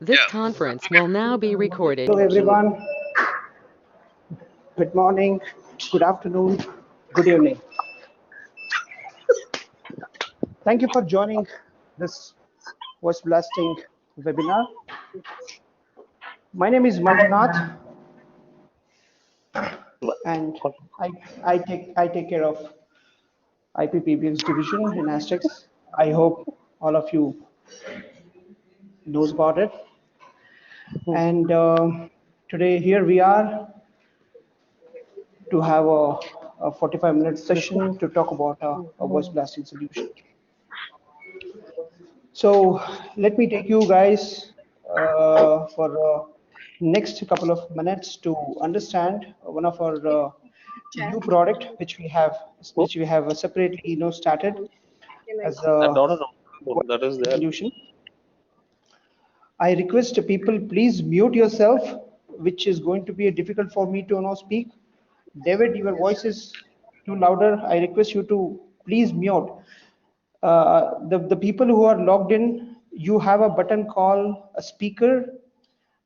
This conference will now be recorded. Hello everyone, good morning, good afternoon, good evening. Thank you for joining this voice blasting webinar. My name is Manjunath and I take care of IPPBX division in astTECS. I hope all of you knows about it. And today here we are to have a 45-minute session to talk about a voice blasting solution. So let me take you guys for next couple of minutes to understand one of our new product which we have separately started as That a not a that is there. solution. I request people please mute yourself, which is going to be difficult for me to now speak. David, your voice is too louder. I request you to please mute. The people who are logged in, you have a button called a speaker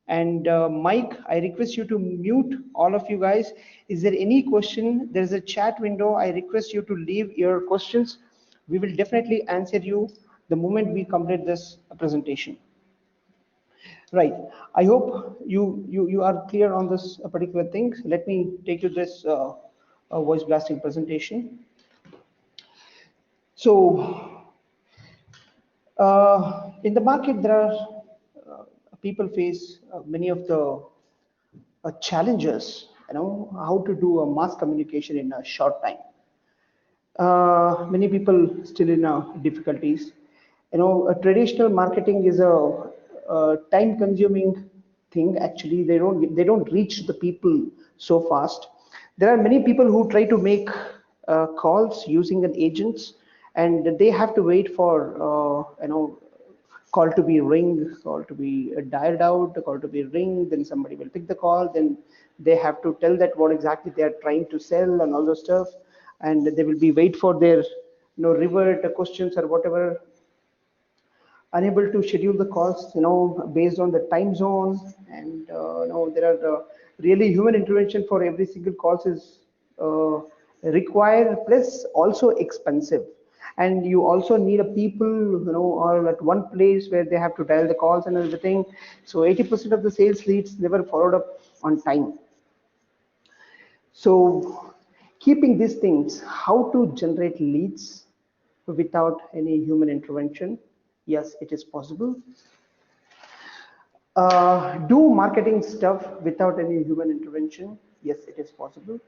and Mike. I request you to mute all of you guys. Is there any question? There is a chat window. I request you to leave your questions. We will definitely answer you the moment we complete this presentation. Right. I hope you are clear on this particular thing. Let me take you this voice blasting presentation. So in the market, there are people face many of the challenges. How to do a mass communication in a short time. Many people still in difficulties. Traditional marketing is a time-consuming thing. Actually, they don't reach the people so fast. There are many people who try to make calls using an agents, and they have to wait for call to be ring, call to be dialed out, call to be ring, then somebody will pick the call, then they have to tell that what exactly they are trying to sell and all those stuff, and they will be wait for their revert questions or whatever, unable to schedule the calls based on the time zone, and there are really human intervention for every single calls is required, plus also expensive, and you also need a people all at one place where they have to dial the calls and everything. So 80% of the sales leads never followed up on time. So keeping these things, how to generate leads without any human intervention? Yes, it is possible. Do marketing stuff without any human intervention? Yes, it is possible.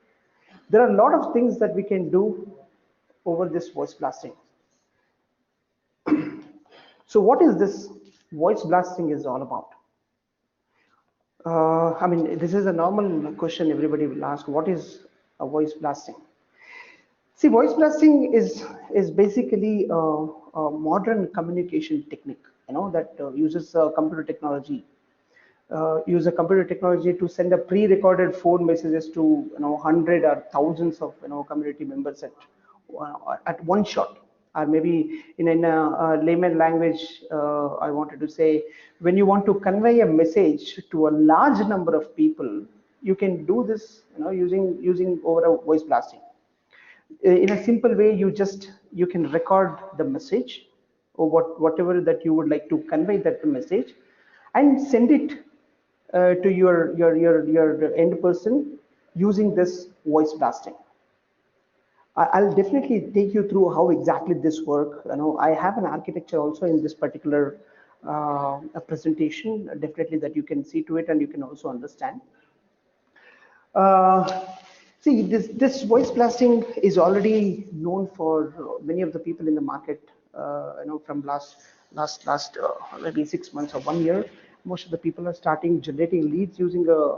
There are a lot of things that we can do over this voice blasting. So what is this voice blasting is all about? I mean, this is a normal question everybody will ask. What is a voice blasting? See, voice blasting is basically a modern communication technique, that uses computer technology. Use a computer technology to send a pre-recorded phone messages to hundred or thousands of community members at one shot, or maybe in a layman language, I wanted to say, when you want to convey a message to a large number of people, you can do this using over a voice blasting. In a simple way, you can record the message or whatever that you would like to convey that message, and send it to your end person using this voice blasting. I'll definitely take you through how exactly this work. I have an architecture also in this particular presentation, definitely, that you can see to it and you can also understand. Uh, See, this voice blasting is already known for many of the people in the market. From last maybe 6 months or 1 year, most of the people are starting generating leads using a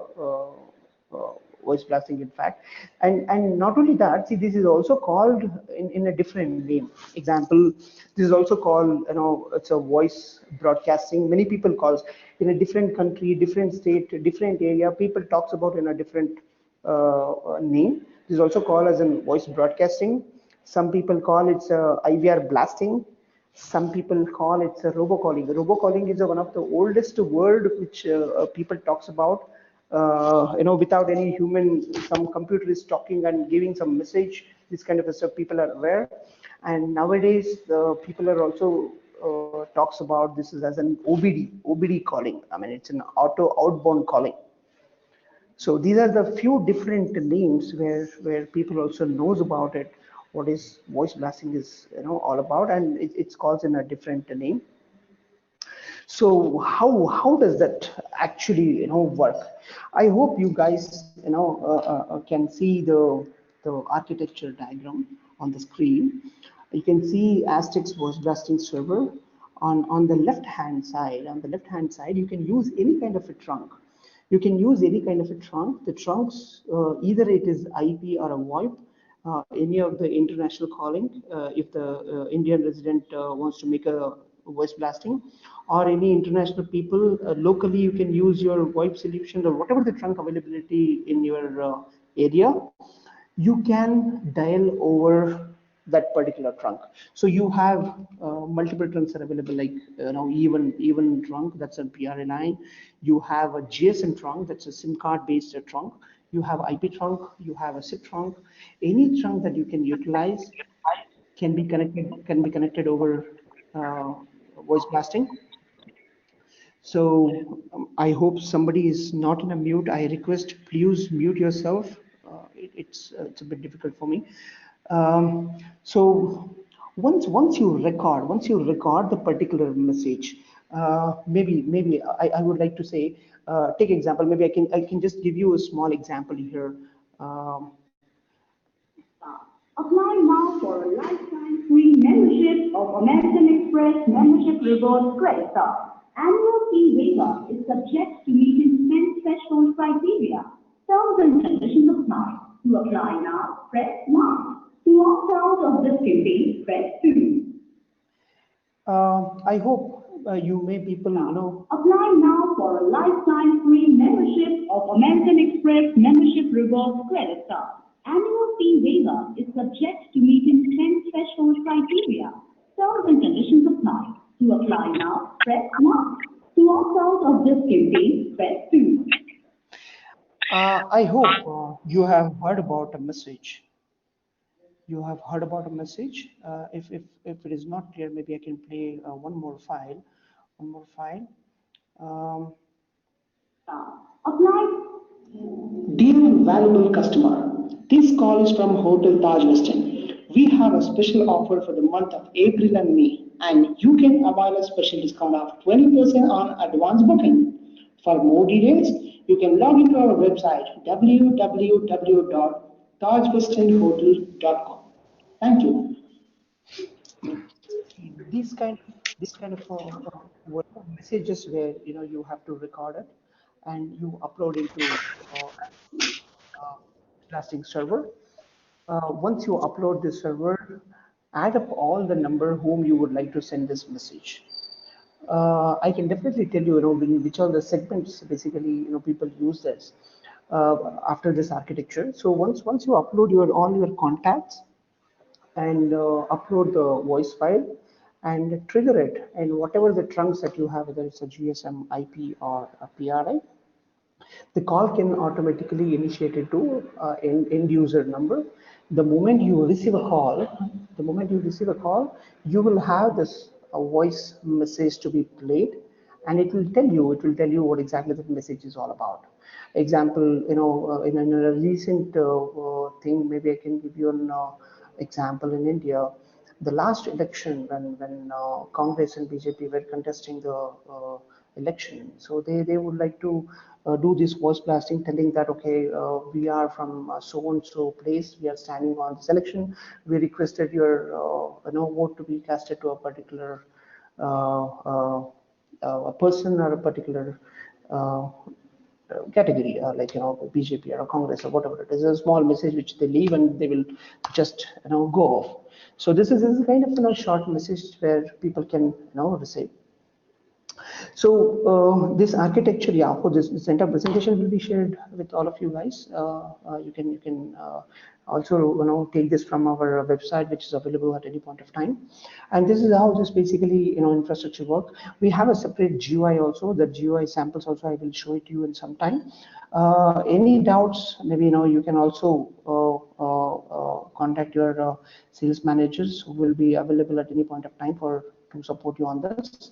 voice blasting, in fact. And not only that, see, this is also called in a different name. Example, this is also called, it's a voice broadcasting. Many people calls in a different country, different state, different area. People talks about in a different name. This is also called as a voice broadcasting. Some people call it IVR blasting. Some people call it a robocalling. Robocalling is one of the oldest word which people talks about. Without any human, some computer is talking and giving some message. This kind of stuff people are aware, and nowadays people are also talks about this is as an OBD calling. I mean, it's an auto outbound calling. So these are the few different names where people also knows about it. What is voice blasting is all about, and it's called in a different name. So how does that actually work? I hope you guys can see the architecture diagram on the screen. You can see astTECS voice blasting server. On the left hand side, you can use any kind of a trunk. You can use any kind of a trunk. The trunks, either it is IP or a VoIP, any of the international calling, if the Indian resident wants to make a voice blasting, or any international people locally, you can use your VoIP solution or whatever the trunk availability in your area. You can dial over that particular trunk. So you have multiple trunks are available, like even trunk, that's a PRA9. You have a GSM trunk, that's a SIM card based trunk. You have IP trunk, you have a SIP trunk. Any trunk that you can utilize can be connected over uh, voice blasting. So I hope somebody is not in a mute. I request please mute yourself. It's a bit difficult for me. So once you record the particular message, maybe I would like to say, take example. Maybe I can just give you a small example here. Um, Apply now for a lifetime free membership of American Express Membership Rewards Credit Card. Annual fee waiver is subject to meeting 10 threshold criteria. Terms and conditions apply. To apply now, press 1. To opt out of this campaign, press 2. I hope you may people Apply now for a lifetime free membership of American Express Membership Rewards Credit Card. Annual fee waiver is subject to meeting 10 threshold criteria. Terms and conditions apply. To apply now, press 1. To opt out of this campaign, press 2. I hope you have heard about a message. You have heard about a message. If it is not clear, maybe I can play one more file. One more file. Um, Apply. Dear valuable customer, this call is from Hotel Taj Westin. We have a special offer for the month of April and May, and you can avail a special discount of 20% on advance booking. For more details, you can log into our website www.tajwestinhotel.com. Thank you. These kind of messages where you have to record it and you upload into uh, blasting server. Once you upload this server, add up all the number whom you would like to send this message. I can definitely tell you, which are the segments basically people use this after this architecture. So once you upload your all your contacts and upload the voice file and trigger it, and whatever the trunks that you have, whether it's a GSM, IP, or a PRI, the call can automatically initiate it to end user number. The moment you receive a call, you will have this voice message to be played, and it will tell you what exactly the message is all about. Example, in a recent thing, maybe I can give you an example in India. The last election, when Congress and BJP were contesting the election, so they would like to do this voice blasting, telling that, okay, we are from so and so place, we are standing on this election, we requested your vote to be casted to a particular uh, uh, a person or a particular uh, category, like BJP or Congress or whatever it is. A small message which they leave and they will just go off. So this is kind of short message where people can receive. So this architecture, yeah, for this entire presentation will be shared with all of you guys. You can also take this from our website, which is available at any point of time. And this is how this basically infrastructure work. We have a separate GUI also. The GUI samples also I will show it to you in some time. Any doubts, maybe you can also contact your sales managers who will be available at any point of time to support you on this.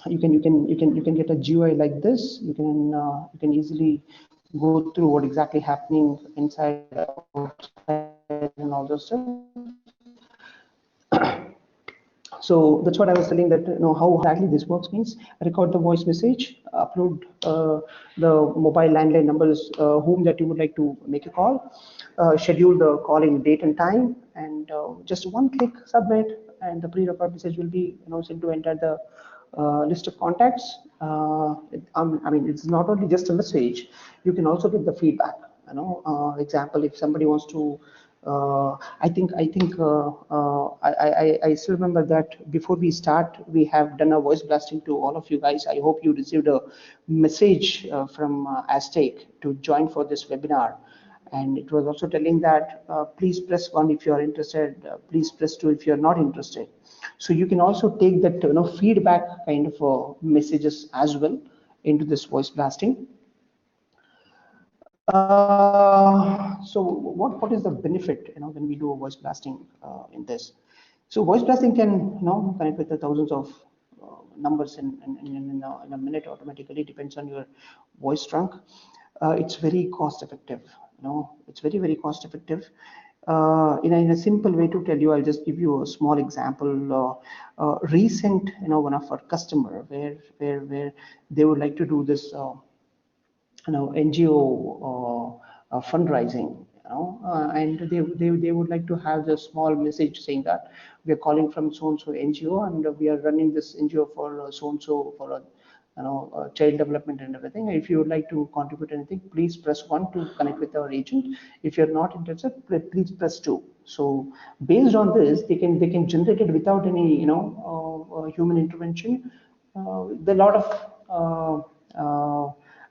You can get a GUI like this. You can easily go through what exactly happening inside, outside, and all those stuff. So that's what I was telling, that how exactly this works means record the voice message, upload the mobile landline numbers whom that you would like to make a call, schedule the calling date and time, and just one click submit, and the pre-record message will be sent to enter the list of contacts. I mean, it's not only just a message, you can also get the feedback. Example, if somebody wants to I still remember that before we start, we have done a voice blasting to all of you guys. I hope you received a message from astTECS to join for this webinar. And it was also telling that please press 1 if you are interested, please press 2 if you are not interested. So you can also take that feedback kind of messages as well into this voice blasting. So what is the benefit when we do a voice blasting in this? So voice blasting can connect with the thousands of numbers in a minute automatically. Depends on your voice trunk. It's very cost effective. It's very cost effective. In a simple way to tell you, I'll just give you a small example. Recent one of our customer where they would like to do this NGO fundraising, and they would like to have the small message saying that we are calling from so and so NGO, and we are running this NGO for so and so for a child development and everything. If you would like to contribute anything, please press 1 to connect with our agent. If you're not interested, please press 2. So based on this, they can generate it without any human intervention. The lot of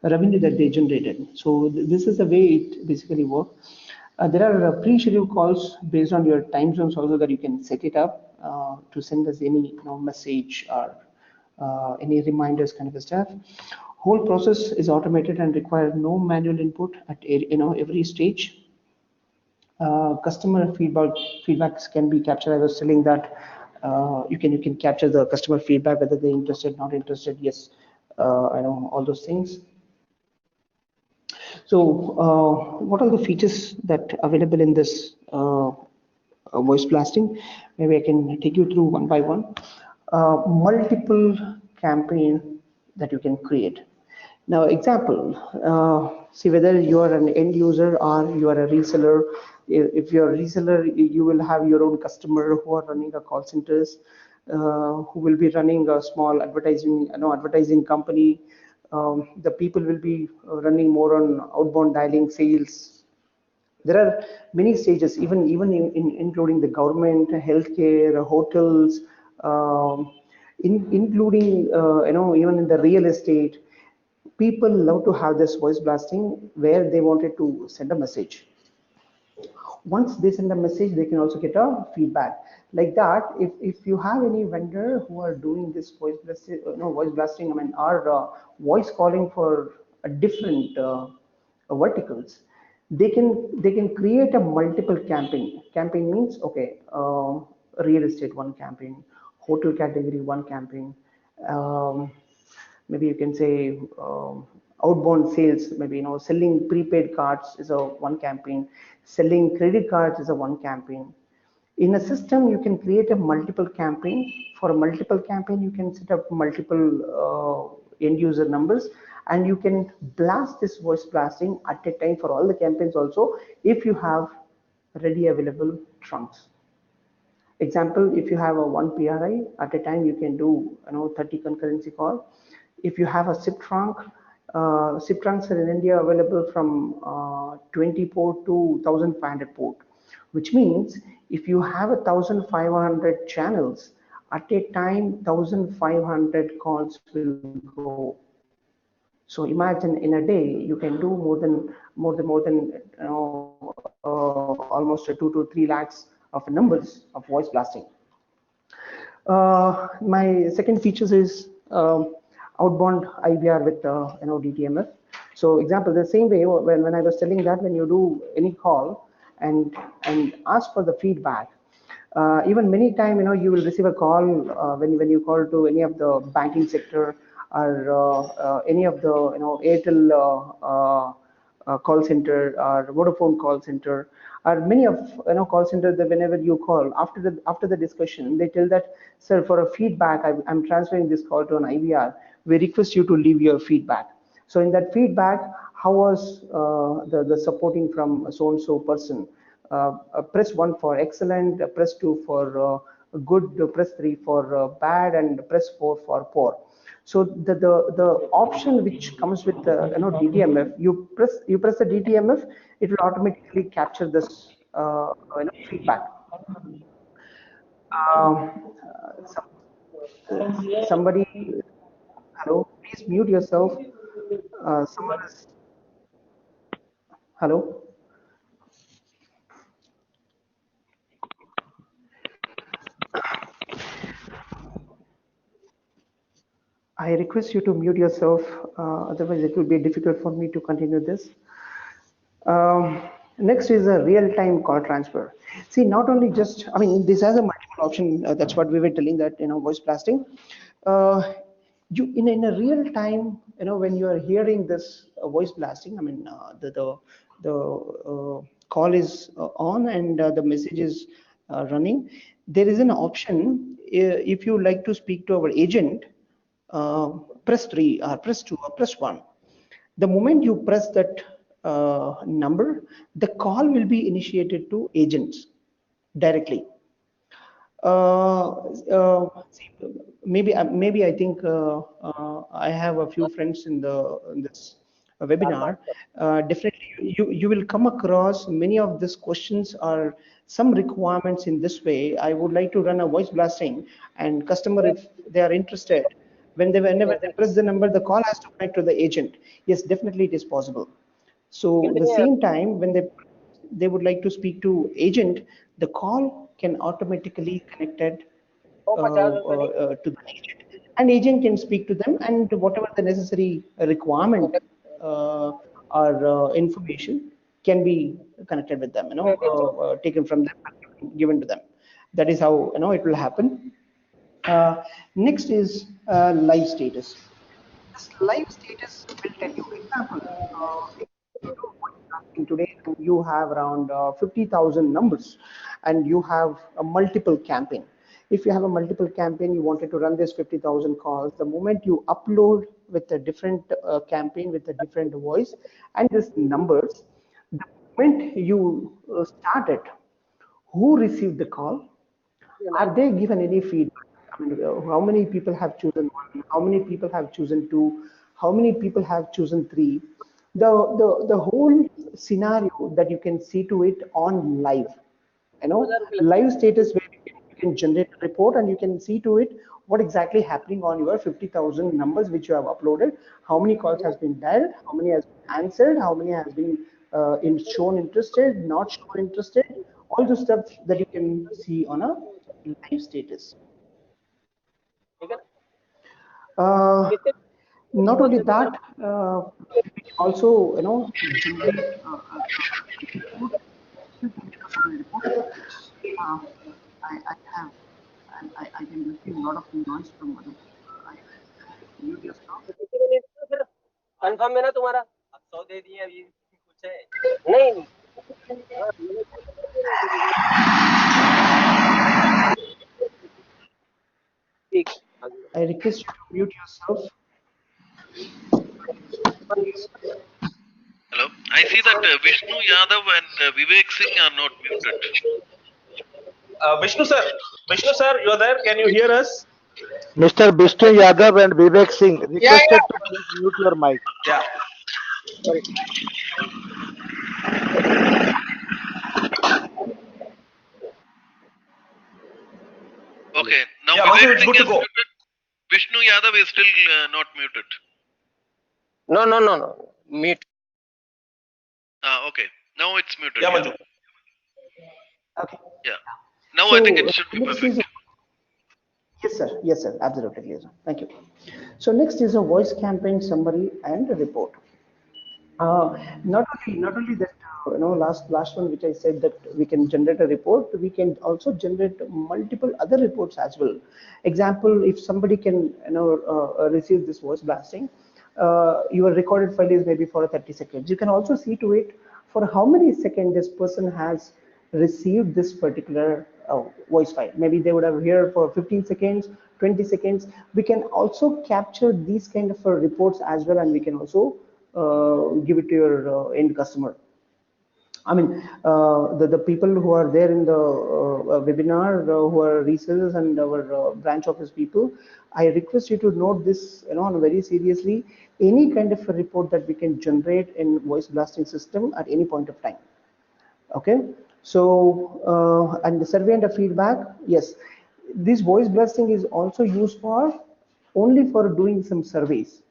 revenue that they generated. So this is the way it basically works. There are pre-scheduled calls based on your time zones also that you can set it up to send us any message or any reminders kind of stuff. Whole process is automated and requires no manual input at every stage. Customer feedbacks can be captured. I was telling that you can capture the customer feedback, whether they're interested, not interested, yes, all those things. So what are the features that available in this voice blasting? Maybe I can take you through one by one. Multiple campaign that you can create. Now, example, see whether you are an end user or you are a reseller. If you're a reseller, you will have your own customer who are running a call centers, who will be running a small advertising company. The people will be running more on outbound dialing sales. There are many stages, even including the government, healthcare, hotels, including even in the real estate. People love to have this voice blasting where they wanted to send a message. Once they send a message, they can also get a feedback. Like that, if you have any vendor who are doing this voice blasting, I mean, or voice calling for a different verticals, they can create a multiple campaign. Campaign means, okay, real estate one campaign, hotel category one campaign, maybe you can say outbound sales, maybe selling prepaid cards is a one campaign, selling credit cards is a one campaign. In a system, you can create a multiple campaign. For a multiple campaign, you can set up multiple end user numbers, and you can blast this voice blasting at a time for all the campaigns also, if you have ready available trunks. Example, if you have a one PRI at a time, you can do 30 concurrency call. If you have a SIP trunk, SIP trunks are in India available from 20 port to 1500 port, which means if you have 1500 channels at a time, 1500 calls will go. So imagine in a day you can do more than almost 2 to 3 lakhs of numbers of voice blasting. My second features is outbound IVR with DTMF. So example, the same way when I was telling that when you do any call and ask for the feedback, even many time you will receive a call when you call to any of the banking sector or any of the Airtel call center or Vodafone call center or many of call center that whenever you call after the discussion they tell that, sir, for a feedback I'm transferring this call to an IVR, we request you to leave your feedback. So in that feedback, how was the supporting from so and so person? Press 1 for excellent, press 2 for good, press 3 for bad, and press 4 for poor. So the option which comes with the DTMF, you press the DTMF, it will automatically capture this feedback. Somebody, hello, please mute yourself. Someone is, hello. I request you to mute yourself, otherwise it will be difficult for me to continue this. Next is a real-time call transfer. See, not only just, I mean, this has a multiple option. That's what we were telling that, voice blasting. You in a real time, when you are hearing this voice blasting, I mean, the call is on and the message is running. There is an option if you like to speak to our agent, uh, press 3 or press 2 or press 1. The moment you press that number, the call will be initiated to agents directly. See, maybe I think I have a few friends in this webinar. Definitely, you will come across many of these questions or some requirements in this way. I would like to run a voice blasting, and customer, if they are interested, whenever they press the number, the call has to connect to the agent. Yes, definitely it is possible. So the same time when they would like to speak to agent, the call can automatically connected to the agent, and agent can speak to them, and whatever the necessary requirement or information can be connected with them, taken from them and given to them. That is how it will happen. Next is live status. This live status will tell you, example, if you do podcasting today and you have around 50,000 numbers and you have a multiple campaign. If you have a multiple campaign, you wanted to run this 50,000 calls, the moment you upload with a different campaign with a different voice and this numbers, the moment you start it, who received the call, are they given any feedback? I mean, how many people have chosen one? How many people have chosen two? How many people have chosen three? The whole scenario that you can see to it on live, live status where you can generate a report and you can see to it what exactly happening on your 50,000 numbers which you have uploaded, how many calls has been dialed, how many has been answered, how many has been shown interested, not shown interested, all the stuff that you can see on a live status. Uh, Not only that, we can also generate report. Uh, I have I can receive a lot of noise from other people. I mute yourself. Confirm है ना तुम्हारा? अब 100 दे दिए, अभी कुछ है नहीं? ठीक। I request you to mute yourself. Hello. I see that Vishnu Yadav and Vivek Singh are not muted. Vishnu sir, you are there? Can you hear us? Mr. Vishnu Yadav and Vivek Singh requested to please mute your mic. Yeah. Sorry. Okay. Now Yeah, Vivek it's Singh good to is go. muted. Vishnu Yadav is still not muted. No. Meet. Okay. Now it's muted. Yeah, Yeah. Manju. Okay. Yeah. Now I So think it should be next is perfect. yes, sir, absolutely clear, sir. Thank you. So next is a voice campaign summary and a report. Not only that, last one which I said that we can generate a report, we can also generate multiple other reports as well. Example, if somebody can receive this voice blasting, your recorded file is maybe for 30 seconds. You can also see to it for how many seconds this person has received this particular voice file. Maybe they would have heard for 15 seconds, 20 seconds. We can also capture these kind of reports as well, and we can also give it to your end customer. I mean, the people who are there in the webinar, who are resellers and our branch office people, I request you to note this, very seriously. Any kind of a report that we can generate in voice blasting system at any point of time. Okay, so and the survey and the feedback, yes, this voice blasting is also used for only for doing some surveys.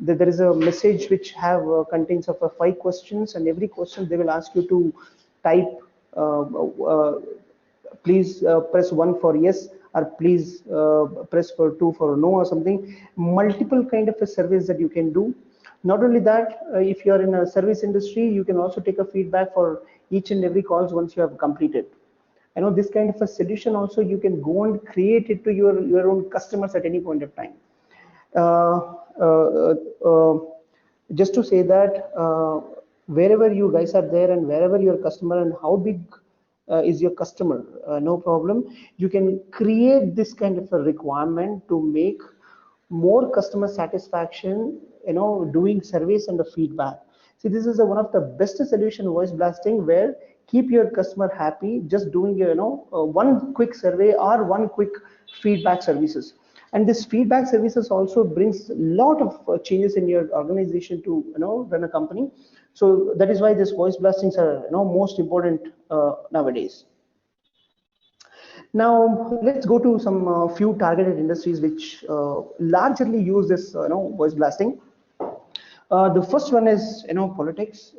There is a message which have contains of 5 questions, and every question they will ask you to type please press 1 for yes, or please press for 2 for no, or something. Multiple kind of a surveys that you can do. Not only that, if you are in a service industry, you can also take a feedback for each and every calls once you have completed. This kind of a solution also you can go and create it to your own customers at any point of time. uh, uh, uh, just to say that wherever you guys are there and wherever your customer and how big is your customer, no problem. You can create this kind of a requirement to make more customer satisfaction, doing service and the feedback. See, this is one of the best solution, voice blasting, where keep your customer happy just doing one quick survey or one quick feedback services. And this feedback services also brings a lot of changes in your organization to run a company. So that is why this voice blastings are most important nowadays. Now let's go to some few targeted industries which largely use this voice blasting. The first one is politics.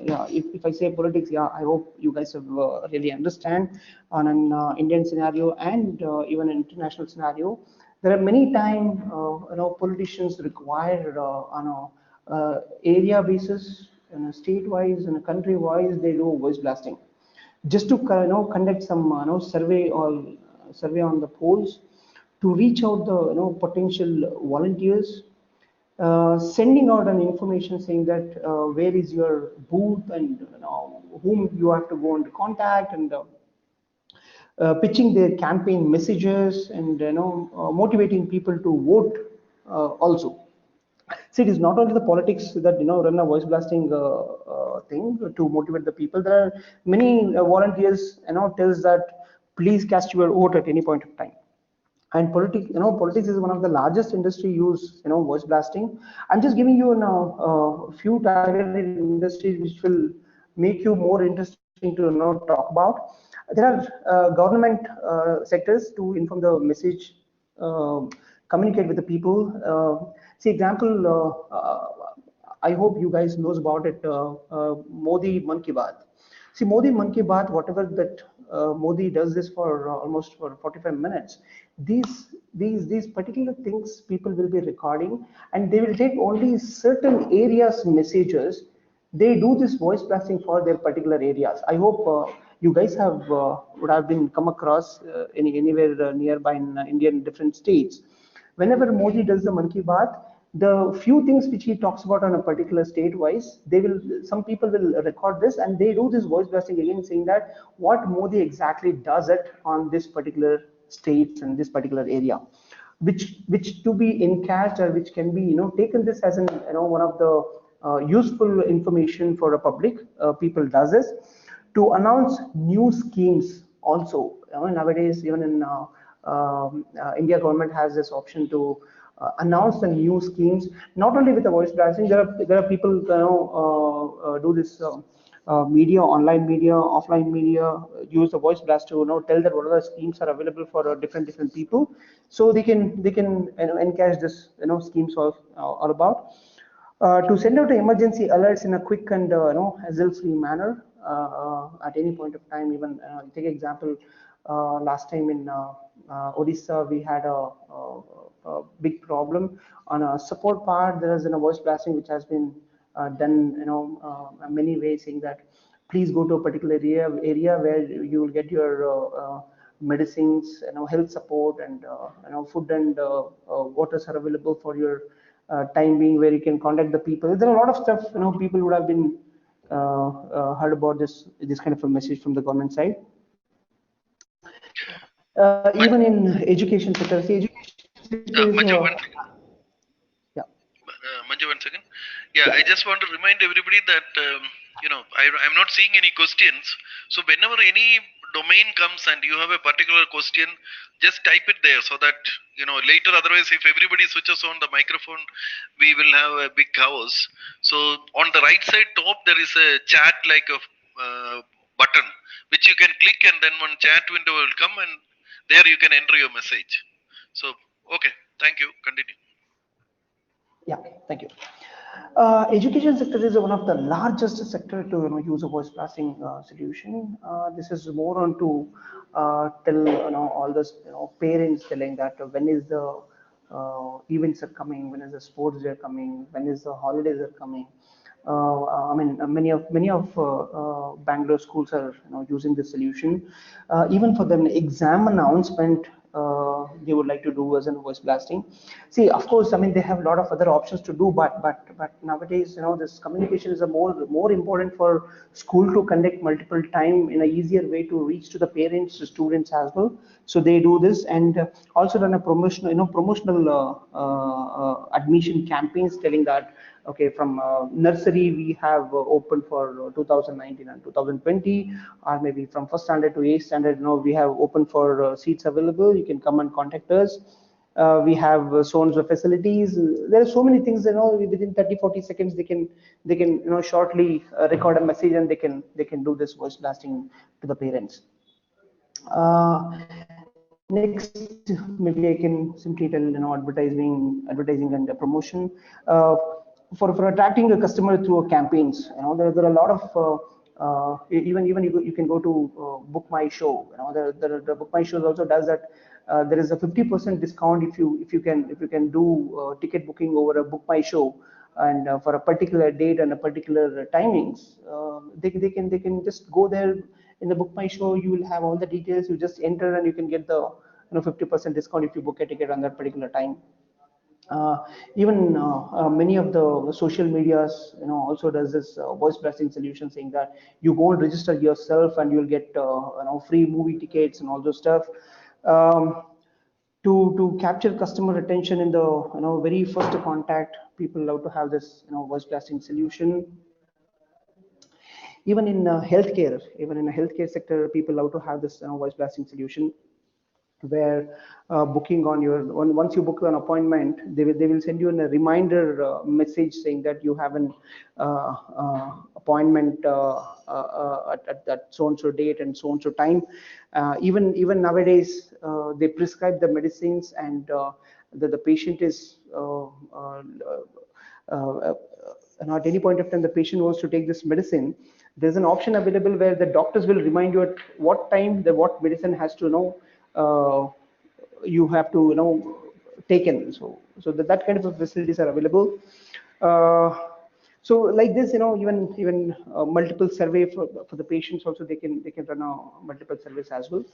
Yeah, if I say politics, yeah, I hope you guys have really understand on an Indian scenario and even an international scenario. There are many times politicians require on a area basis, and a state wise and a country wise, they do voice blasting just to conduct some survey or survey on the polls, to reach out the potential volunteers, sending out an information saying that where is your booth, and whom you have to go and contact, and pitching their campaign messages, and motivating people to vote also. See, it is not only the politics that run a voice blasting thing to motivate the people. There are many volunteers tells that please cast your vote at any point of time. And politics is one of the largest industry use voice blasting. I'm just giving you a few targeted industries which will make you more interesting to talk about. There are government sectors to inform the message, uh, communicate with the people. See example, I hope you guys knows about it, Modi Man Ki Baat. See, Modi Man Ki Baat, whatever that Modi does this for almost for 45 minutes. These particular things people will be recording, and they will take only certain areas messages. They do this voice blasting for their particular areas. I hope you guys have would have been come across anywhere nearby in Indian different states. Whenever Modi does the Man Ki Baat, the few things which he talks about on a particular state wise, some people will record this, and they do this voice blasting again, saying that what Modi exactly does it on this particular states and this particular area, which to be encashed, or which can be taken this as an one of the useful information for the public. People does this to announce new schemes also. Nowadays, even in India government has this option to announce the new schemes, not only with the voice blasting. There are people do this media, online media, offline media, use the voice blast to tell that what other schemes are available for different people, so they can encash this schemes all about. To send out emergency alerts in a quick and hassle-free manner at any point of time. Even take example, last time in Odisha, we had a big problem on a support part. There is a voice blasting which has been done, many ways, saying that please go to a particular area where you will get your medicines, health support, and food and waters are available for your time being, where you can contact the people. There are a lot of stuff, people would have been heard about this kind of a message from the government side. Even in education sector, see, education sector is Manju, one second. yeah. Manju, one second. Yeah, I just want to remind everybody that I'm not seeing any questions. So whenever any domain comes and you have a particular question, just type it there so that later. Otherwise, if everybody switches on the microphone, we will have a big chaos. So on the right side top, there is a chat like a button which you can click, and then one chat window will come, and there you can enter your message. So okay, thank you. Continue. Yeah, thank you. Education sector is one of the largest sector to use a voice blasting solution. This is more on to tell all this parents, telling that when is the events are coming, when is the sports are coming, when is the holidays are coming. I mean, many of Bangalore schools are using this solution. Even for them exam announcement, they would like to do as a voice blasting. See, of course, I mean, they have a lot of other options to do, but nowadays, this communication is a more important for school to conduct multiple time in a easier way to reach to the parents, the students as well. So they do this, and also done a promotional admission campaigns, telling that okay, from nursery we have open for 2019 and 2020, or maybe from first standard to 8th standard, we have open for seats available. You can come and contact us. We have so and so facilities. There are so many things, within 30-40 seconds they can shortly record a message, and they can do this voice blasting to the parents. Next, maybe I can simply tell advertising and promotion. For attracting a customer through campaigns, there are a lot of even you can go to Book My Show. The Book My Show also does that. There is a 50% discount if you can do ticket booking over a Book My Show, and for a particular date and a particular timings. They can just go there in the Book My Show. You will have all the details. You just enter and you can get the 50% discount if you book a ticket on that particular time. Even many of the social medias also does this voice blasting solution, saying that you go and register yourself and you'll get free movie tickets and all those stuff. To capture customer attention in the very first contact, people love to have this voice blasting solution. Even in a healthcare sector, people love to have this voice blasting solution, where booking on your once you book an appointment, they will send you a reminder message saying that you have an appointment at so and so date and so and so time. Even nowadays, they prescribe the medicines, and the patient is at any point of time the patient wants to take this medicine, there's an option available where the doctors will remind you at what time what medicine has to you have to taken. So that kind of facilities are available. So like this, even multiple survey for the patients also, they can run multiple surveys as well.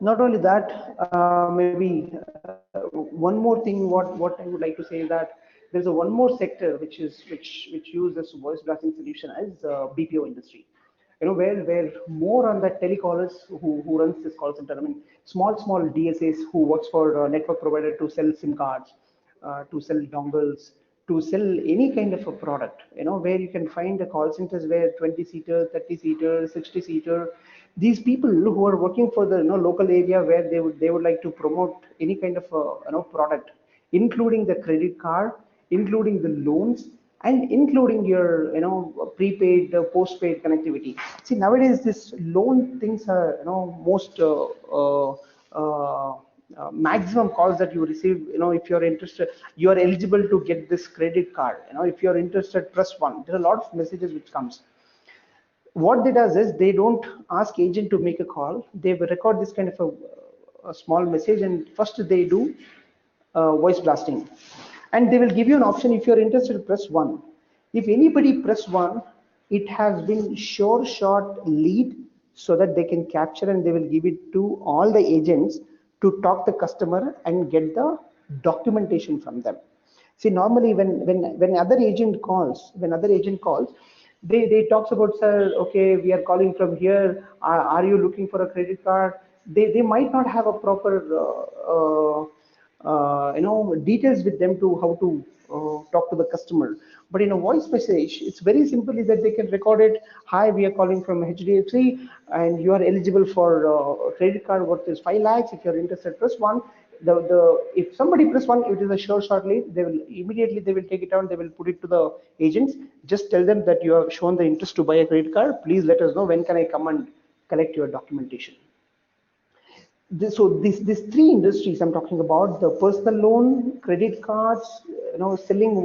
Not only that, maybe one more thing. What I would like to say is that there's a one more sector which uses voice blasting solution as BPO industry. Where more on the telecallers who runs this call center. I mean, small DSAs who works for a network provider to sell SIM cards, to sell dongles, to sell any kind of a product. Where you can find the call centers where 20-seater, 30-seater, 60-seater. These people who are working for the local area, where they would like to promote any kind of product, including the credit card, including the loans, and including your prepaid, postpaid connectivity. See, nowadays this loan things are most maximum calls that you receive. If you're interested, you are eligible to get this credit card. If you're interested, press one. There are a lot of messages which comes. What they does is they don't ask agent to make a call. They will record this kind of a small message, and first they do voice blasting, and they will give you an option. If you're interested, press one. If anybody press one, it has been sure shot lead, so that they can capture and they will give it to all the agents to talk the customer and get the documentation from them. See, normally when other agent calls, they talks about, sir, okay, we are calling from here. Are you looking for a credit card? They might not have a proper details with them to how to talk to the customer. But in a voice message, it's very simple, is that they can record it. Hi, we are calling from HDFC, and you are eligible for credit card worth is 5 lakhs. If you're interested, press one. If somebody press one, it is a sure shot lead. They will immediately take it out. They will put it to the agents. Just tell them that you have shown the interest to buy a credit card. Please let us know when can I come and collect your documentation. So these three industries I'm talking about: the personal loan, credit cards, selling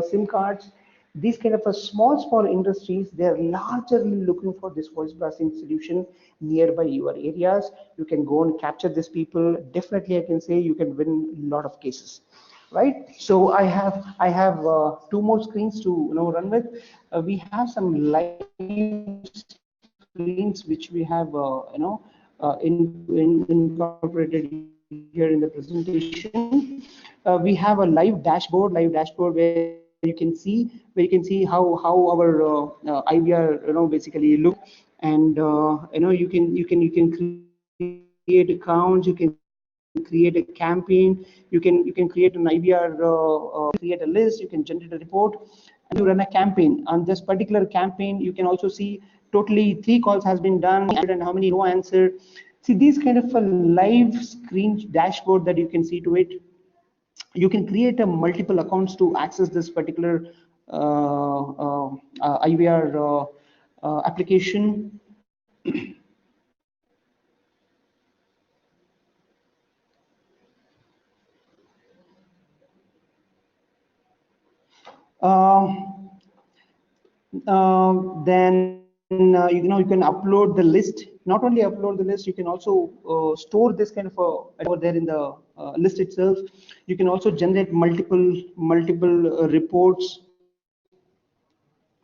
SIM cards. These kind of a small industries, they are largely looking for this voice blasting solution nearby your areas. You can go and capture these people. Definitely, I can say you can win a lot of cases, right? So I have two more screens to run with. We have some live screens which we have incorporated here in the presentation. We have a live dashboard where you can see how our IVR basically look, and you can create accounts, you can create a campaign, you can create an IVR, create a list, you can generate a report, and you run a campaign. On this particular campaign, you can also see totally 3 calls has been done and how many no answered. See, these kind of a live screen dashboard that you can see to it. You can create a multiple accounts to access this particular IVR application. Then you can upload the list. Not only upload the list, you can also store this kind of over there in the list itself. You can also generate multiple reports.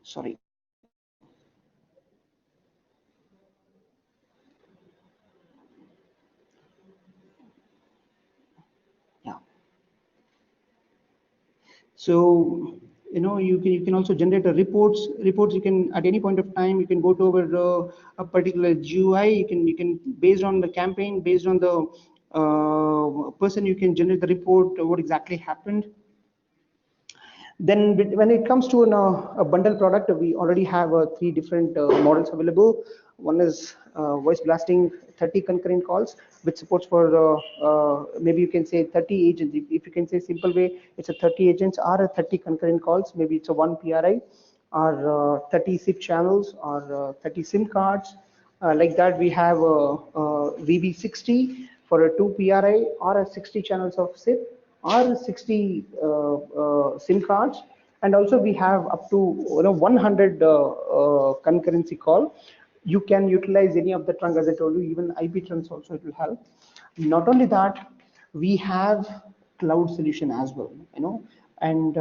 Sorry. Yeah. So you can also generate a reports. You can, at any point of time, you can go to over a particular GUI. You can based on the campaign, based on the person, you can generate the report what exactly happened. Then when it comes to a bundle product, we already have 3 different models available. One is voice blasting 30 concurrent calls, which supports for maybe you can say 30 agents. If you can say simple way, it's a 30 agents or a 30 concurrent calls. Maybe it's a 1 PRI or 30 SIP channels or 30 SIM cards. Like that, we have VV60 for a 2 PRI or a 60 channels of SIP or 60 SIM cards, and also we have up to 100 concurrency call. You can utilize any of the trunk, as I told you, even IP trunks also it will help. Not only that, we have cloud solution as well, and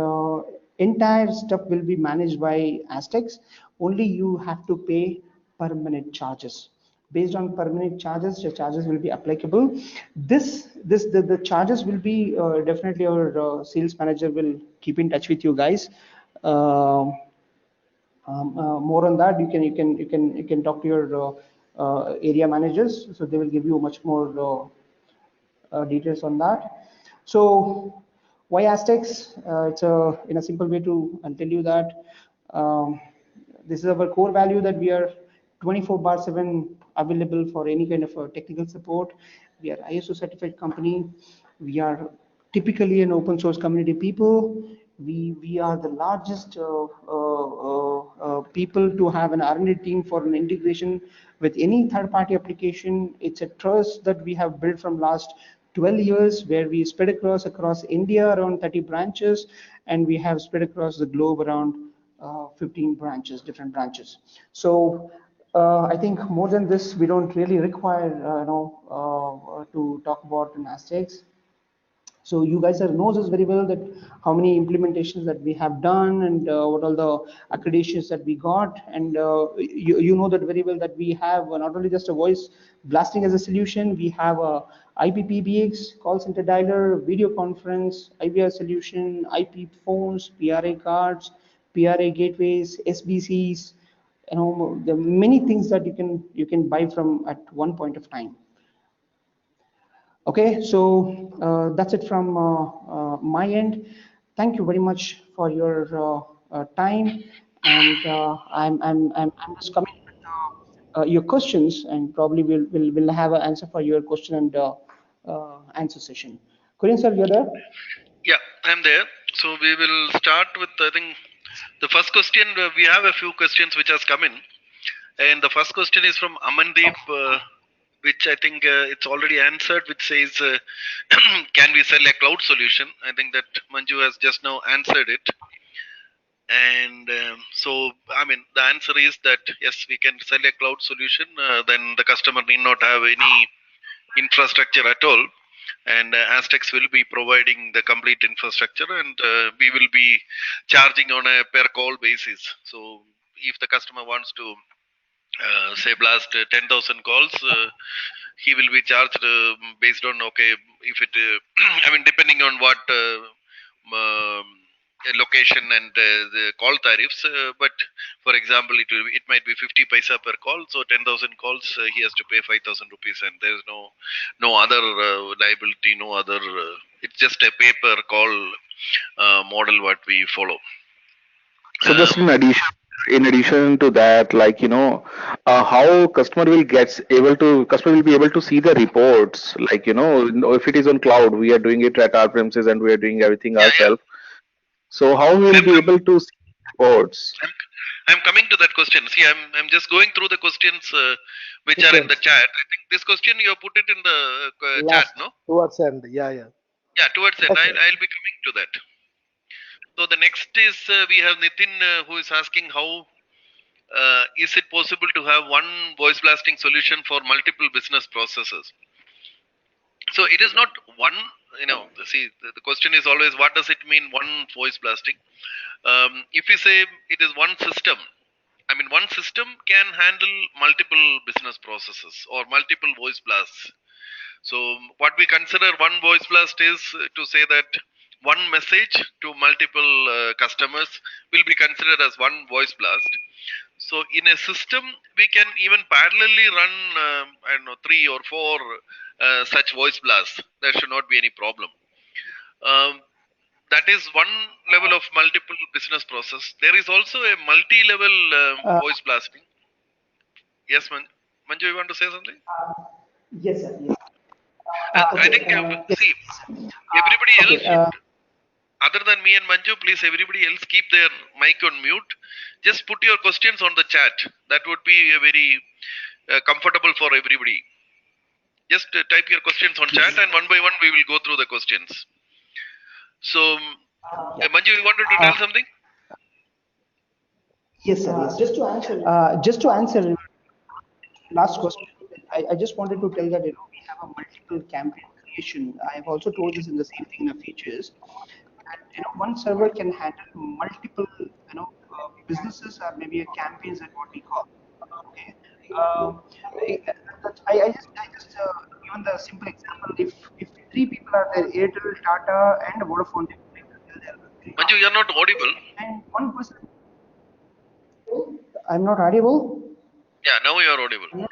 entire stuff will be managed by astTECS. Only you have to pay permanent charges. Based on permanent charges, the charges will be applicable. The charges will be definitely our sales manager will keep in touch with you guys. More on that, you can talk to your area managers, so they will give you much more details on that. So why astTECS? It's in a simple way to I'll tell you that this is our core value, that we are 24/7 available for any kind of technical support. We are ISO certified company. We are typically an open source community people. We are the largest people to have an R&D team for an integration with any third-party application. It's a trust that we have built from last 12 years, where we spread across India around 30 branches, and we have spread across the globe around 15 branches, different branches. So I think more than this, we don't really require to talk about an astTECS. So you guys knows us very well that how many implementations that we have done, and what all the accreditations that we got, and you know that very well that we have not only just a voice blasting as a solution, we have a IPPBX, call center dialer, video conference, IVR solution, IP phones, PRA cards, PRA gateways, SBCs. There are many things that you can buy from at one point of time. Okay, so that's it from my end. Thank you very much for your time, and I'm just coming with your questions, and probably we'll have an answer for your question and answer session. Kurian sir, you're there? Yeah, I'm there. So we will start with, I think, the first question. We have a few questions which has come in, and the first question is from Amandeep, which I think it's already answered, which says, can we sell a cloud solution? I think that Manju has just now answered it. And so, I mean, the answer is that yes, we can sell a cloud solution. Then the customer need not have any infrastructure at all, and astTECS will be providing the complete infrastructure, and we will be charging on a per call basis. So if the customer wants to say blast 10,000 calls, he will be charged based on, okay, if it I mean, depending on what location and the call tariffs, but for example, it might be 50 paisa per call, so 10,000 calls, he has to pay 5,000 rupees, and there's no other liability, no other it's just a pay per call model what we follow. So just in addition to that, like, how customer will be able to see the reports, like, if it is on cloud, we are doing it at our premises and we are doing everything Yeah. ourselves. So how we will be able to see reports? I'm coming to that question. See, I'm just going through the questions which are in the chat. I think this question you have put it in the chat, no? Towards end, yeah. Yeah, towards end. Okay. I'll be coming to that. So the next is we have Nitin who is asking how is it possible to have one voice blasting solution for multiple business processes? So it is not one, see, the question is always, what does it mean, one voice blasting? If we say it is one system, I mean, one system can handle multiple business processes or multiple voice blasts. So what we consider one voice blast is to say that one message to multiple customers will be considered as one voice blast. So in a system, we can even parallelly run, 3 or 4 such voice blasts. There should not be any problem. That is one level of multiple business process. There is also a multi-level voice blasting. Yes, Manju, you want to say something? Yes, sir. Yes. I think, see, everybody else should, other than me and Manju, please, everybody else keep their mic on mute. Just put your questions on the chat. That would be a very comfortable for everybody. Just type your questions on chat, and one by one we will go through the questions. So, Manju, you wanted to tell something? Yes, sir. Yes. Just to answer last question, I just wanted to tell that we have a multiple campaign creation. I have also told this in the same thing in the features. And, one server can handle multiple businesses or maybe a campaigns at what we call. Okay. I just given the simple example. If 3 people are there, Airtel, Tata, and Vodafone. Manju, you are not audible. And one person. I'm not audible. Yeah, now you are audible.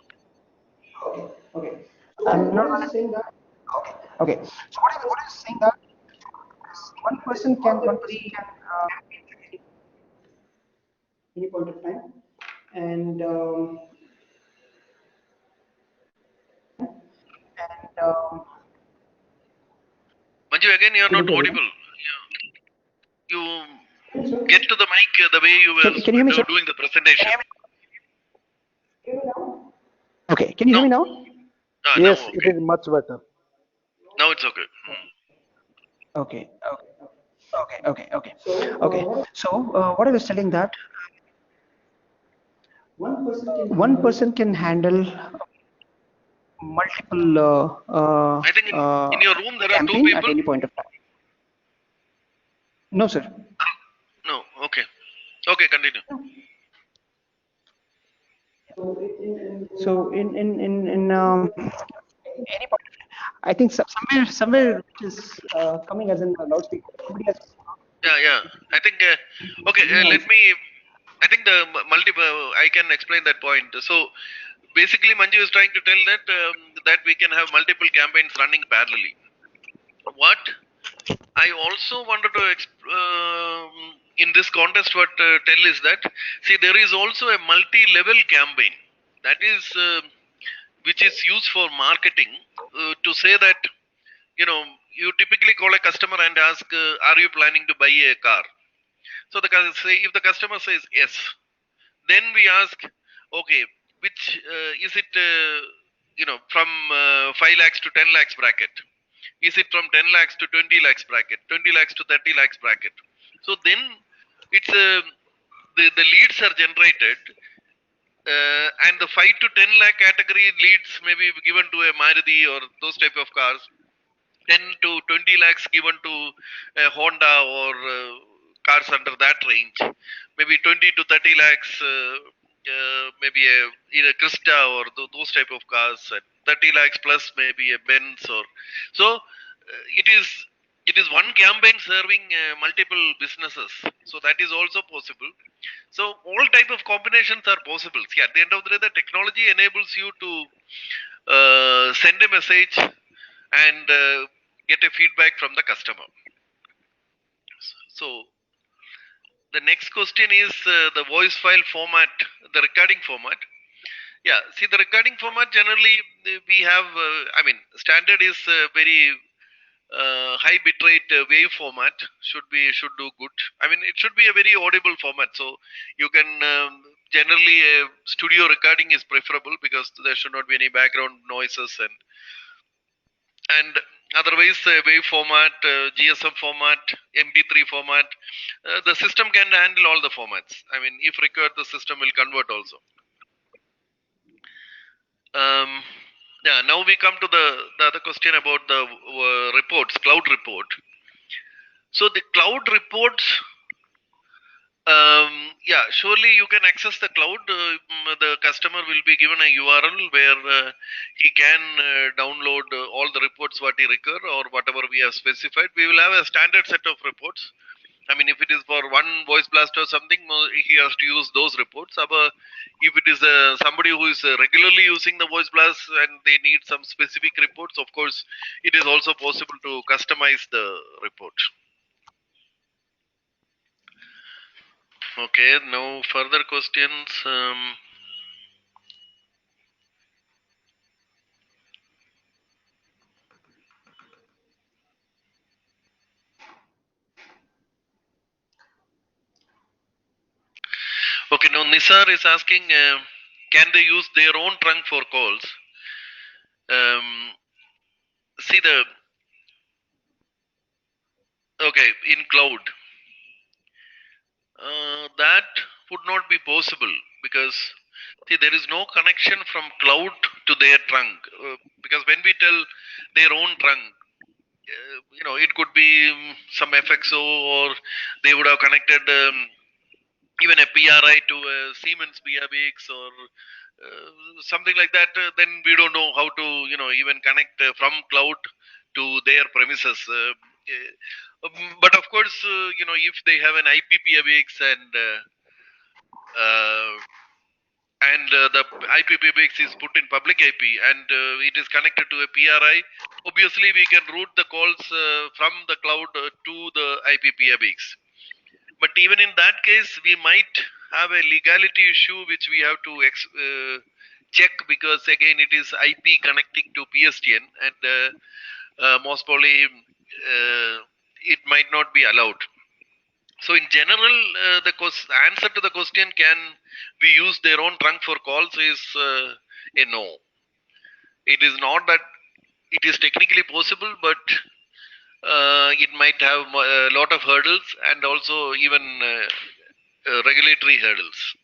Okay. I'm not saying that. Okay. So what is saying that one person can any point of time, and Manju, again you are not audible. you get to the mic the way you were Can you hear me, sir? doing the presentation. Okay, can you hear me now? Now Yes, it okay. is much better. Now it's okay. Okay, okay. So what I was telling that one person can handle multiple I think in your room there are two campaign at people. any point of time. No, sir. No. Okay. Okay. Continue. So in any point of time, I think somewhere it is coming as in a loudspeaker. Somebody has Yeah. I think. Okay. Let me. I think the multiple. I can explain that point. So basically, Manju is trying to tell that we can have multiple campaigns running parallelly. What I also wanted to in this contest, what tell is that see there is also a multi-level campaign that is which is used for marketing to say that you typically call a customer and ask, are you planning to buy a car? So say if the customer says yes, then we ask, okay, which is it? From 5 lakhs to 10 lakhs bracket. Is it from 10 lakhs to 20 lakhs bracket, 20 lakhs to 30 lakhs bracket? So then it's the leads are generated, and the 5 to 10 lakh category leads may be given to a Maruti or those type of cars. 10 to 20 lakhs given to a Honda or cars under that range. Maybe 20 to 30 lakhs, maybe either Krista or those type of cars. At 30 lakhs plus maybe a Benz or so. It is one campaign serving multiple businesses. So that is also possible. So all type of combinations are possible. See, at the end of the day, the technology enables you to send a message and get a feedback from the customer. So the next question is the voice file format, the recording format. Yeah, see the recording format generally we have, standard is very high bitrate wave format should do good. It should be a very audible format. So you can generally studio recording is preferable because there should not be any background noises and otherwise wave format, GSM format, MP3 format, the system can handle all the formats. If required, the system will convert also. Yeah, now we come to the other question about the reports, cloud report. So the cloud reports, yeah, surely you can access the cloud. The customer will be given a URL where he can download all the reports what he require or whatever we have specified. We will have a standard set of reports. If it is for one voice blast or something, he has to use those reports. If it is somebody who is regularly using the voice blast and they need some specific reports, of course, it is also possible to customize the report. Okay, now further questions. Okay, now Nisar is asking, can they use their own trunk for calls? See in cloud, that would not be possible because see there is no connection from cloud to their trunk because when we tell their own trunk, it could be some FXO or they would have connected even a PRI to a Siemens BRBX or something like that. Then we don't know how to even connect from cloud to their premises. But of course, if they have an IPPABX the IPPABX is put in public IP and it is connected to a PRI, obviously we can route the calls from the cloud to the IPPABX. But even in that case, we might have a legality issue which we have to check because again it is IP connecting to PSTN and most probably it might not be allowed. So in general, the answer to the question, can we use their own trunk for calls, is a no. It is not that it is technically possible, but it might have a lot of hurdles, and also even regulatory hurdles.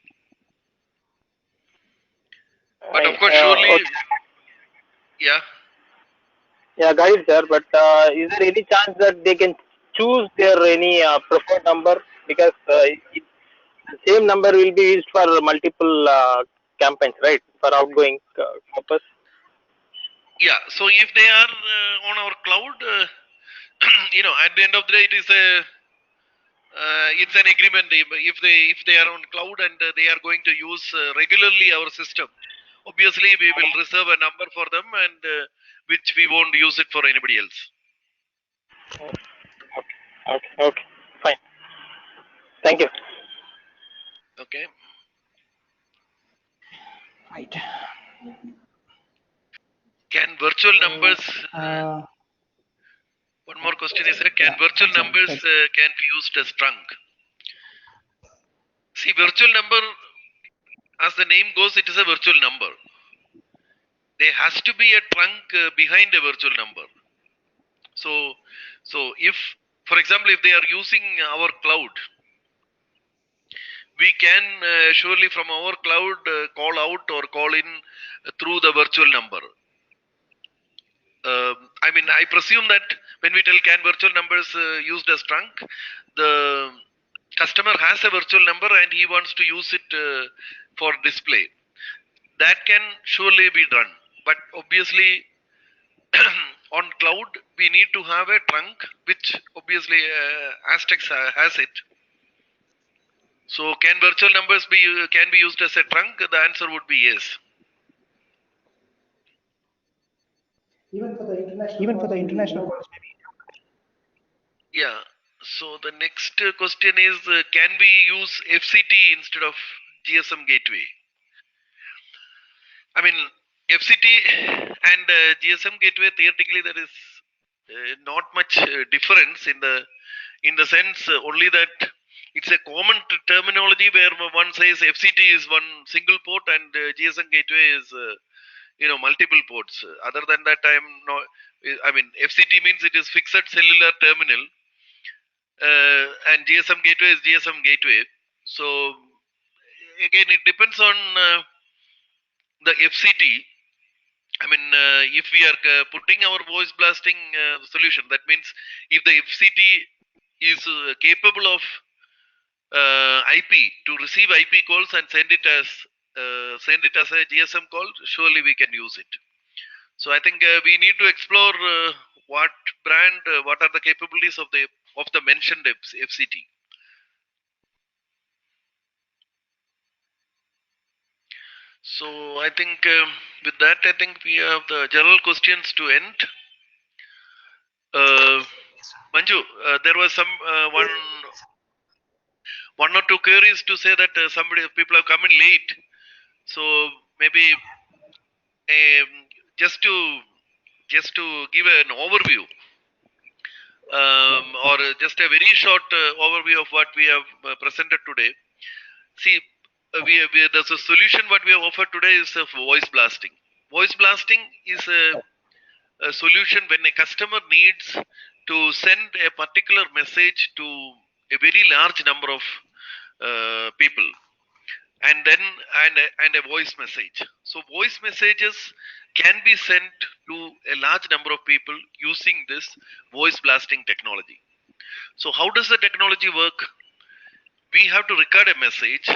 But of course, surely, Okay. yeah. Yeah, got it, sir. But is there any chance that they can choose their any preferred number, because the same number will be used for multiple campaigns, right? For outgoing purpose. Yeah, so if they are on our cloud, at the end of the day, it is a it's an agreement. If they are on cloud and they are going to use regularly our system, obviously we will reserve a number for them, and which we won't use it for anybody else. Okay, fine. Thank you. Okay. Right. Can virtual numbers? One more question is there. Can virtual numbers can be used as trunk? See, virtual number, as the name goes, it is a virtual number. There has to be a trunk behind a virtual number. So if, for example, if they are using our cloud, we can surely from our cloud call out or call in through the virtual number. I presume that when we tell can virtual numbers used as trunk, the customer has a virtual number and he wants to use it for display. That can surely be done. But obviously, on cloud, we need to have a trunk, which obviously astTECS has it. So can virtual numbers can be used as a trunk? The answer would be yes. Even for the international calls, maybe. Yeah. So the next question is, can we use FCT instead of GSM gateway? I mean, FCT and GSM gateway, theoretically there is not much difference in the sense only that it's a common terminology where one says FCT is one single port and GSM gateway is multiple ports. Other than that, FCT means it is fixed cellular terminal, and GSM gateway is GSM gateway. So again, it depends on the FCT. If we are putting our voice blasting solution, that means if the FCT is capable of IP to receive IP calls and send it as a GSM call, surely we can use it. So I think we need to explore what are the capabilities of the mentioned FCT. So I think with that, I think we have the general questions to end. Manju, there was some one or two queries to say that people have come in late. So maybe just to give an overview, or just a very short overview of what we have presented today. See, there's a solution what we have offered today is voice blasting. Voice blasting is a solution when a customer needs to send a particular message to a very large number of people, and then and a voice message. So voice messages can be sent to a large number of people using this voice blasting technology. So how does the technology work? We have to record a message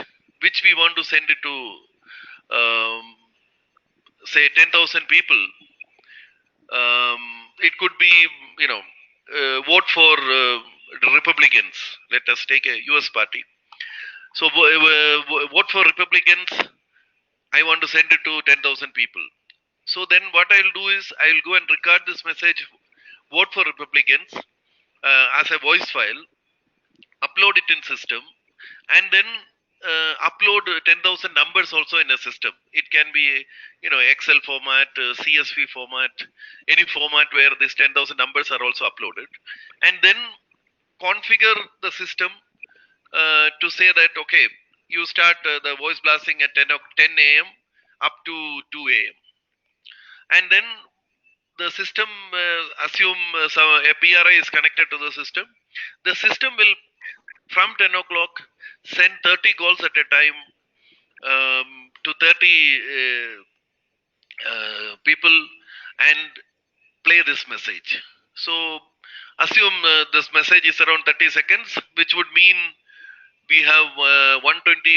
which we want to send it to say 10,000 people. It could be vote for Republicans. Let us take a US party. So vote for Republicans. I want to send it to 10,000 people. So then what I'll do is I'll go and record this message, vote for Republicans, as a voice file, upload it in system, and then upload 10,000 numbers also in a system. It can be Excel format, CSV format, any format where these 10,000 numbers are also uploaded, and then configure the system to say that, okay, you start the voice blasting at 10 a.m. up to 2 a.m. And then the system, assume a PRI is connected to the system. The system will, from 10 o'clock, send 30 calls at a time to 30 people and play this message. So assume this message is around 30 seconds, which would mean we have 120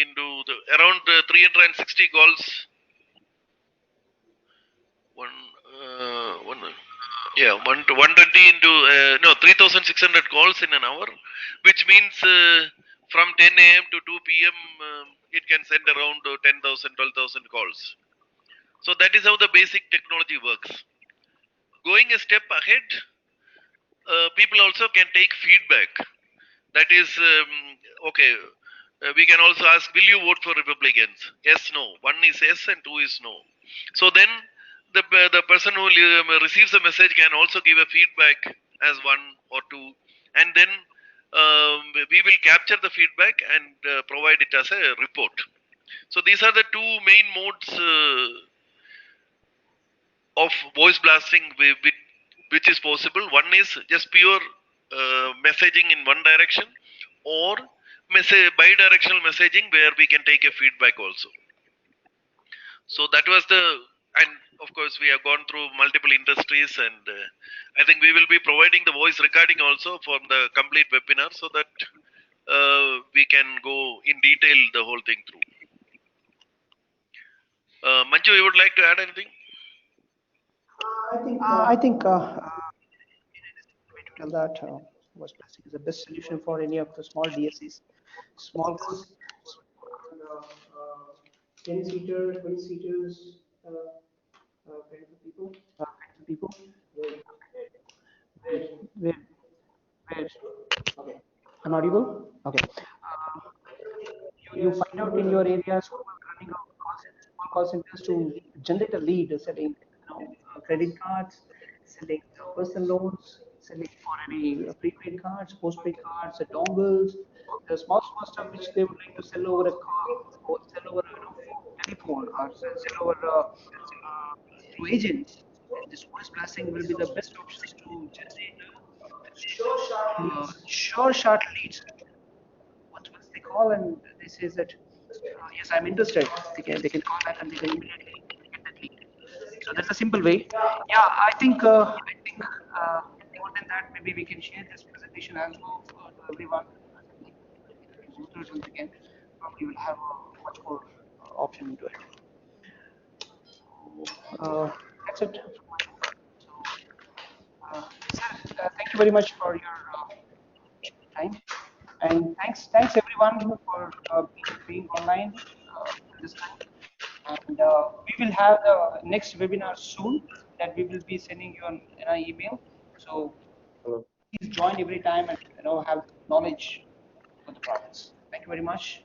into around 360 calls. Yeah, 120 into no 3,600 calls in an hour, which means from 10 a.m. to 2 p.m. It can send around 10,000, 12,000 calls. So that is how the basic technology works. Going a step ahead, people also can take feedback. That is, okay, we can also ask, will you vote for Republicans? Yes, no. One is yes and two is no. So then the person who receives the message can also give a feedback as one or two. And then we will capture the feedback and provide it as a report. So these are the two main modes of voice blasting which is possible. One is just pure messaging in one direction, or bi-directional messaging where we can take a feedback also. So that was and of course we have gone through multiple industries, and I think we will be providing the voice recording also from the complete webinar, so that we can go in detail the whole thing through. Manju, you would like to add anything? I think way to tell that voice blasting is the best solution for any of the small DSCs, small groups, 10-seater, 20-seaters, kind of people. Where, where, where? Okay. I'm audible? Okay. You find out in your areas who are running small call centers to generate a lead, selling credit cards, selling personal loans, selling for any prepaid cards, postpaid cards, dongles, the small stuff which they would like to sell over a call or sell over telephone or sell over through agents. This voice blasting will be the best options to generate sure short leads. Once they call and they say that yes, I'm interested, they can call back and they can immediately get that lead. So that's a simple way. Yeah, I think more than that, maybe we can share this presentation as well to everyone. Go through it once again. Probably will have a much more option into it. That's it. So, sir, thank you very much for your time, and thanks everyone for being online this time. And we will have the next webinar soon that we will be sending you an email. So please join every time and have knowledge for the products. Thank you very much.